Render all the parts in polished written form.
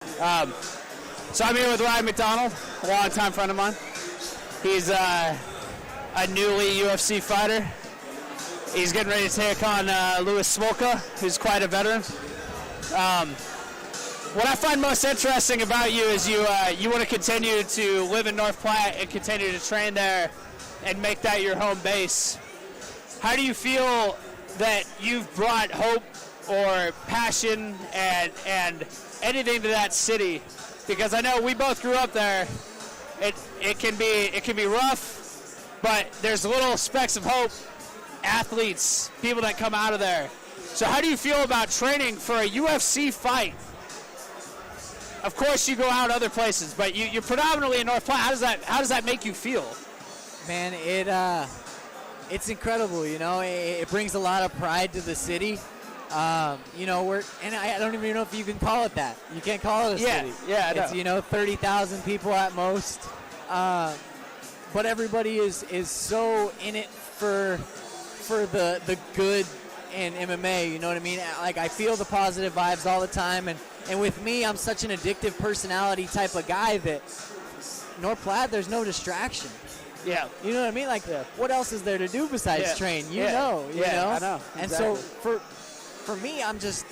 So I'm here with Macdonald, a longtime friend of mine. He's a newly UFC fighter. He's getting ready to take on Louis Smolka, who's quite a veteran. What I find most interesting about you is you want to continue to live in North Platte and continue to train there and make that your home base. How do you feel that you've brought hope or passion and anything to that city? Because I know we both grew up there. It can be rough, but there's little specks of hope. Athletes, people that come out of there. So how do you feel about training for a UFC fight? Of course, you go out other places, but you're predominantly in North Platte. How does that make you feel? Man, it's incredible. You know, it brings a lot of pride to the city. You know, I don't even know if you can call it that. You can't call it a city. Yeah, it's 30,000 people at most. But everybody is so in it for the good in MMA. You know what I mean? Like, I feel the positive vibes all the time, and with me, I'm such an addictive personality type of guy that North Platte, there's no distraction. Yeah. You know what I mean? Like, what else is there to do besides train? You know. I know. Exactly. And so for me, I'm just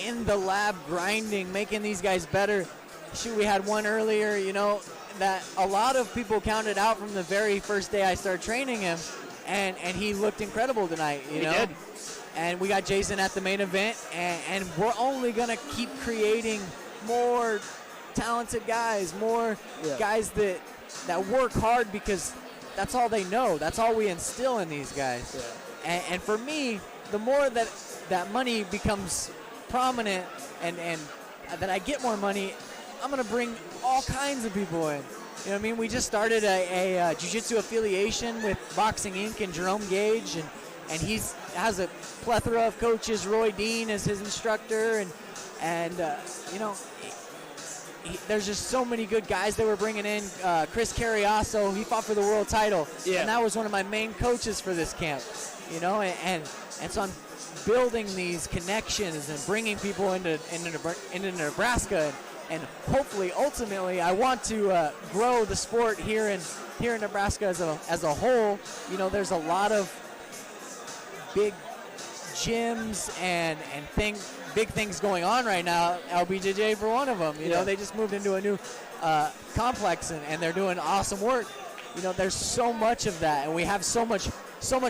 in the lab grinding, making these guys better. Shoot, we had one earlier, you know, that a lot of people counted out from the very first day I started training him, and he looked incredible tonight, you know? Did. And we got Jason at the main event, and we're only going to keep creating more talented guys, more guys that work hard, because that's all they know. That's all we instill in these guys. Yeah. And for me, the more that money becomes prominent and that I get more money, I'm going to bring all kinds of people in. You know what I mean? We just started a jiu-jitsu affiliation with Boxing Inc. and Jerome Gage, and he has a plethora of coaches. Roy Dean is his instructor, and you know, there's just so many good guys that we're bringing in. Chris Carriasso, he fought for the world title, and that was one of my main coaches for this camp. You know, and so I'm building these connections and bringing people into Nebraska, and hopefully, ultimately, I want to grow the sport here in Nebraska as a whole. You know, there's a lot of big gyms and big things going on right now. LBJJ for one of them. You know, they just moved into a new complex, and they're doing awesome work. You know, there's so much of that, and we have so much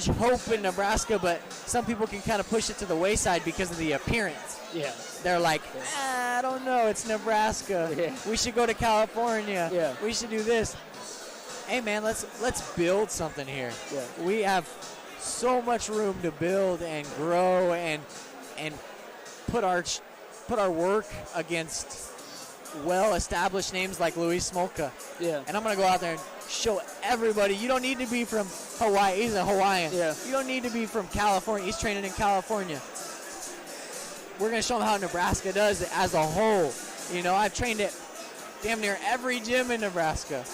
hope in Nebraska, but some people can kind of push it to the wayside because of the appearance. Yeah. They're like, I don't know, it's Nebraska. Yeah. We should go to California. Yeah. We should do this. Hey, man, let's build something here. Yeah. We have so much room to build and grow and put our work against well-established names like Louis Smolka. Yeah. And I'm going to go out there and show everybody, you don't need to be from Hawaii. He's a Hawaiian. Yeah. You don't need to be from California. He's training in California. We're going to show him how Nebraska does it as a whole. You know, I've trained at damn near every gym in Nebraska.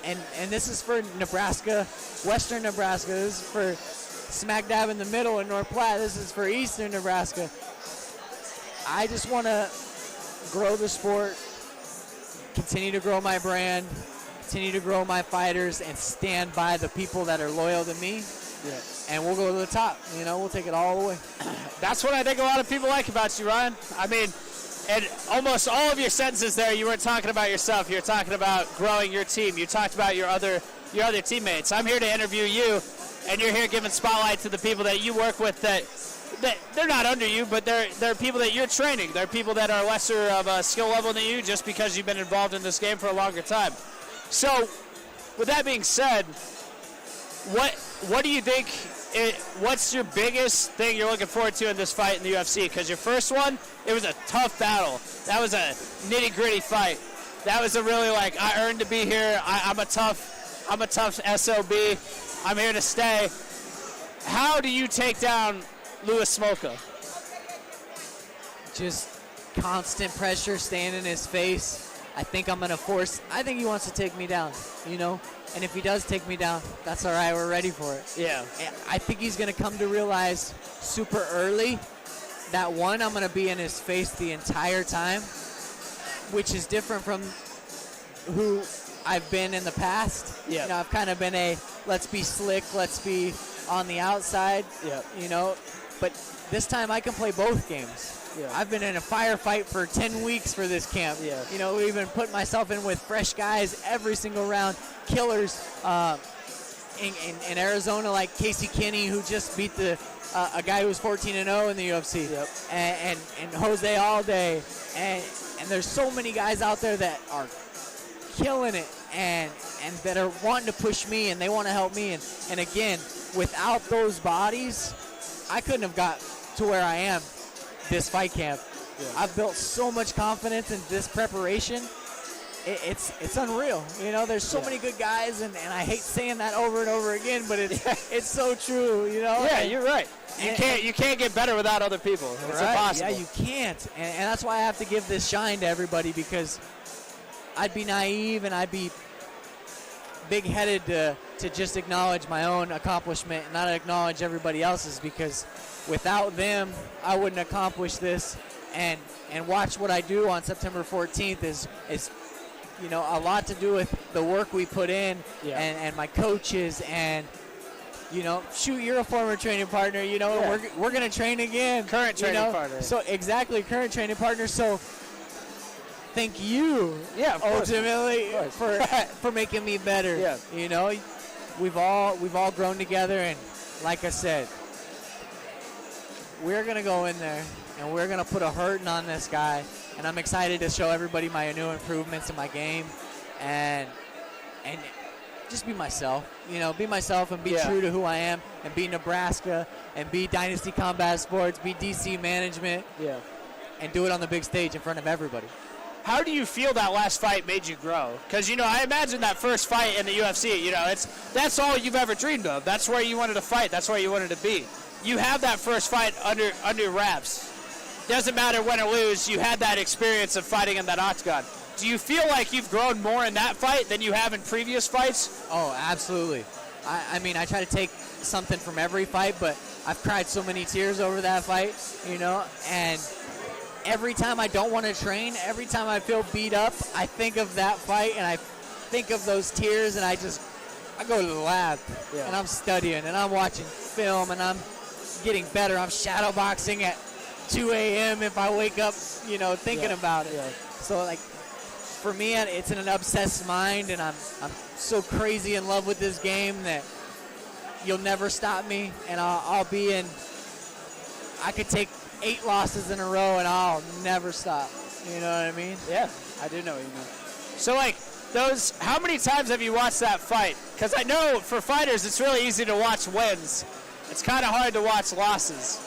And this is for Nebraska, Western Nebraska. This is for smack dab in the middle in North Platte. This is for Eastern Nebraska. I just want to grow the sport, continue to grow my brand, continue to grow my fighters, and stand by the people that are loyal to me. Yeah. And we'll go to the top. You know, we'll take it all the way. That's what I think a lot of people like about you, Ryan. I mean, in almost all of your sentences there, you weren't talking about yourself. You're talking about growing your team. You talked about your other teammates. I'm here to interview you, and you're here giving spotlight to the people that you work with that they're not under you, but they're people that you're training. They're people that are lesser of a skill level than you just because you've been involved in this game for a longer time. So, with that being said, what do you think, what's your biggest thing you're looking forward to in this fight in the UFC? Because your first one, it was a tough battle. That was a nitty-gritty fight. That was a really, like, I earned to be here. I'm a tough SOB. I'm here to stay. How do you take down Louis Smolka? Just constant pressure, staying in his face. I think he wants to take me down, you know? And if he does take me down, that's all right. We're ready for it. Yeah. I think he's going to come to realize super early that, one, I'm going to be in his face the entire time. which is different from who I've been in the past. Yeah. You know, I've kind of been a let's be slick, let's be on the outside. Yeah. You know, but this time I can play both games. Yeah. I've been in a firefight for 10 weeks for this camp. Yeah. You know, even put myself in with fresh guys every single round, killers in Arizona like Casey Kinney, who just beat a guy who was 14-0 in the UFC. Yep. And Jose Alday. And there's so many guys out there that are killing it and that are wanting to push me and they want to help me. And again, without those bodies, I couldn't have got to where I am this fight camp. Yeah. I've built so much confidence in this preparation. It's unreal. You know, there's so many good guys, and I hate saying that over and over again, but it's so true. You know. Yeah, you're right. You can't get better without other people. It's impossible. Yeah, you can't, and that's why I have to give this shine to everybody, because I'd be naive and I'd be big-headed to just acknowledge my own accomplishment and not acknowledge everybody else's, because without them, I wouldn't accomplish this. And watch what I do on September 14th is you know, a lot to do with the work we put in and my coaches. And you know, shoot, you're a former training partner. You know, we're gonna train again. Current training partner. So exactly, current training partner. So thank you, ultimately for making me better. Yeah. You know, we've all grown together, and like I said, we're gonna go in there and we're gonna put a hurting on this guy. And I'm excited to show everybody my new improvements in my game, and just be myself. You know, be myself and be true to who I am, and be Nebraska, and be Dynasty Combat Sports, be DC Management, and do it on the big stage in front of everybody. How do you feel that last fight made you grow? Because, you know, I imagine that first fight in the UFC, you know, that's all you've ever dreamed of. That's where you wanted to fight. That's where you wanted to be. You have that first fight under wraps. Doesn't matter win or lose, you had that experience of fighting in that octagon. Do you feel like you've grown more in that fight than you have in previous fights? Oh, absolutely. I mean, I try to take something from every fight, but I've cried so many tears over that fight, you know, and every time I don't want to train, every time I feel beat up, I think of that fight and I think of those tears, and I go to the lab and I'm studying and I'm watching film and I'm getting better. I'm shadow boxing at 2 a.m. if I wake up, you know, thinking about it. So, like, for me, it's in an obsessed mind, and I'm so crazy in love with this game that you'll never stop me, and I'll be in. I could take 8 losses in a row, and I'll never stop. You know what I mean? Yeah, I do know what you mean. So, like, how many times have you watched that fight? Because I know for fighters, it's really easy to watch wins. It's kind of hard to watch losses.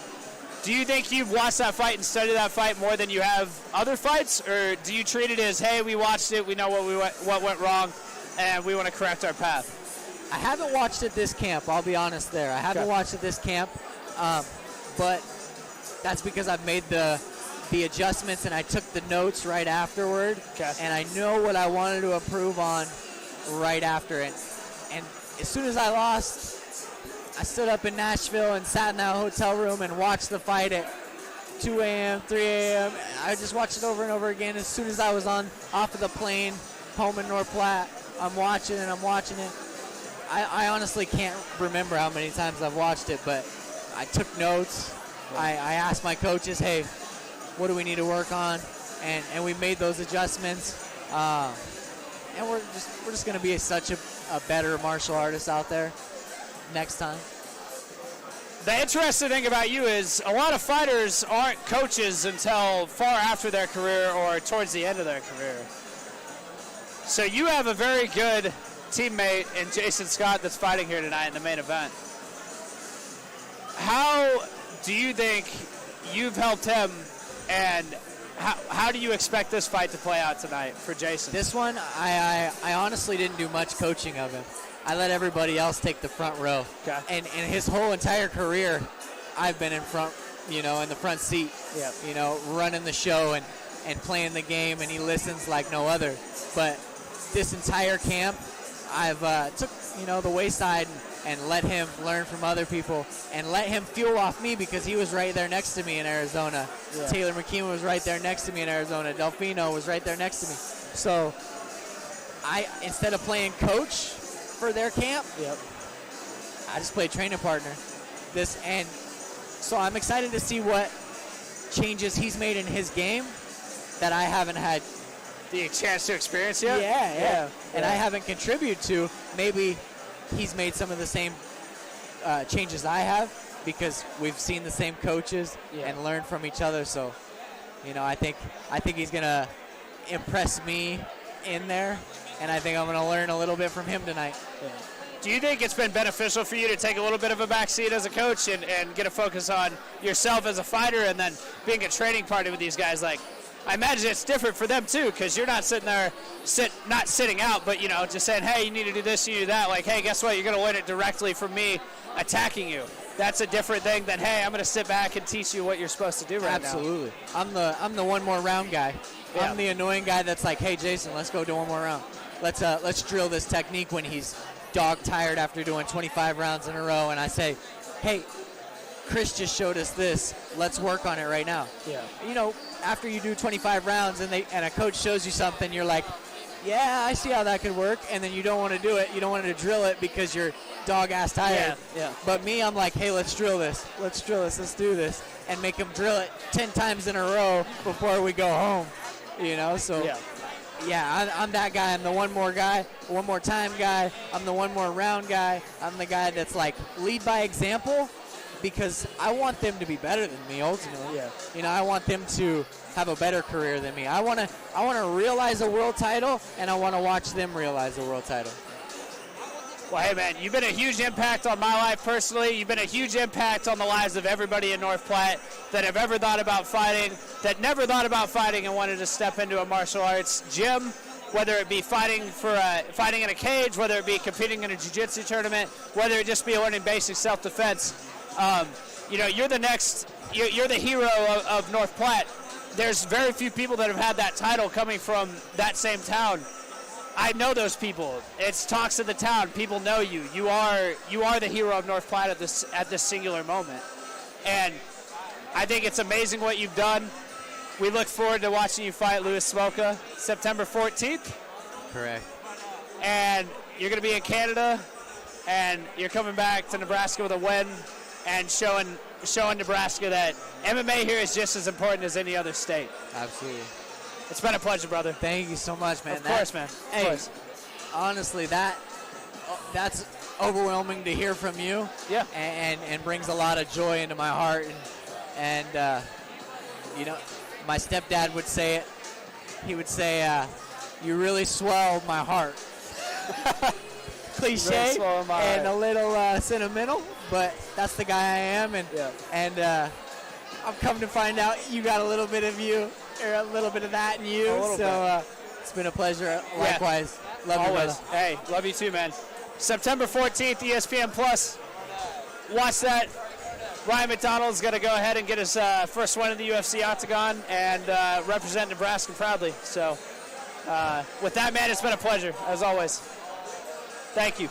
Do you think you've watched that fight and studied that fight more than you have other fights, or do you treat it as, hey, we watched it, we know what went wrong, and we want to correct our path? I haven't watched it this camp. I'll be honest there. I haven't watched it this camp, but that's because I've made the adjustments and I took the notes right afterward, and I know what I wanted to improve on right after it. And as soon as I lost, I stood up in Nashville and sat in that hotel room and watched the fight at 2 a.m., 3 a.m. I just watched it over and over again. As soon as I was off of the plane home in North Platte, I'm watching it. I honestly can't remember how many times I've watched it, but I took notes. I asked my coaches, hey, what do we need to work on? And we made those adjustments. And we're just going to be such a better martial artist out there next time. The interesting thing about you is a lot of fighters aren't coaches until far after their career or towards the end of their career. So you have a very good teammate in Jason Scott that's fighting here tonight in the main event. How do you think you've helped him, and how do you expect this fight to play out tonight for Jason? This one, I honestly didn't do much coaching of him. I let everybody else take the front row. Okay. And his whole entire career, I've been in front, you know, in the front seat, you know, running the show and playing the game, and he listens like no other. But this entire camp, I've took, you know, the wayside and let him learn from other people and let him fuel off me because he was right there next to me in Arizona. Yeah. Taylor McKeeman was right there next to me in Arizona. Delfino was right there next to me. So I, instead of playing coach for their camp, I just played training partner. And so I'm excited to see what changes he's made in his game that I haven't had the chance to experience yet. Yeah. And I haven't contributed to. Maybe he's made some of the same changes I have because we've seen the same coaches and learned from each other. So, I think he's gonna impress me in there, and I think I'm gonna learn a little bit from him tonight. Yeah. Do you think it's been beneficial for you to take a little bit of a backseat as a coach and get a focus on yourself as a fighter and then being a training partner with these guys? Like, I imagine it's different for them too, because you're not sitting there, not sitting out, but just saying, hey, you need to do this, you need to do that. Like, hey, guess what? You're going to learn it directly from me attacking you. That's a different thing than, hey, I'm going to sit back and teach you what you're supposed to do right now. Absolutely. I'm the one more round guy. Yeah. I'm the annoying guy that's like, hey, Jason, let's go do one more round. Let's drill this technique when he's dog tired after doing 25 rounds in a row, and I say, hey, Chris just showed us this. Let's work on it right now. Yeah. After you do 25 rounds and a coach shows you something, you're like, yeah, I see how that could work, and then you don't want to do it. You don't want to drill it because you're dog-ass tired. Yeah. But me, I'm like, hey, let's drill this. Let's do this, and make him drill it 10 times in a row before we go home. So I'm that guy. I'm the one more time guy. I'm the one more round guy. I'm the guy that's like, lead by example, because I want them to be better than me ultimately. I want them to have a better career than me. I want to realize a world title, and I want to watch them realize a world title. Well, hey, man, you've been a huge impact on my life personally. You've been a huge impact on the lives of everybody in North Platte that have ever thought about fighting, that never thought about fighting and wanted to step into a martial arts gym, whether it be fighting in a cage, whether it be competing in a jiu-jitsu tournament, whether it just be learning basic self-defense. You're the hero of North Platte. There's very few people that have had that title coming from that same town. I know those people. It's talks of the town. People know you. You are the hero of North Platte at this singular moment. And I think it's amazing what you've done. We look forward to watching you fight Louis Smolka September 14th. Correct. And you're going to be in Canada, and you're coming back to Nebraska with a win and showing Nebraska that MMA here is just as important as any other state. Absolutely. It's been a pleasure, brother. Thank you so much, man. Of course, man. Hey, of course. Honestly, that's overwhelming to hear from you. Yeah. And brings a lot of joy into my heart. And my stepdad would say it. He would say, you really swelled my heart. Cliche and a little sentimental, but that's the guy I am. And I've come to find out you got a little bit of you, or a little bit of that in you. So it's been a pleasure. Likewise. Love you, brother. Hey, love you too, man. September 14th, ESPN Plus. Watch that. Ryan Macdonald's going to go ahead and get his first win in the UFC Octagon and represent Nebraska proudly. So with that, man, it's been a pleasure, as always. Thank you.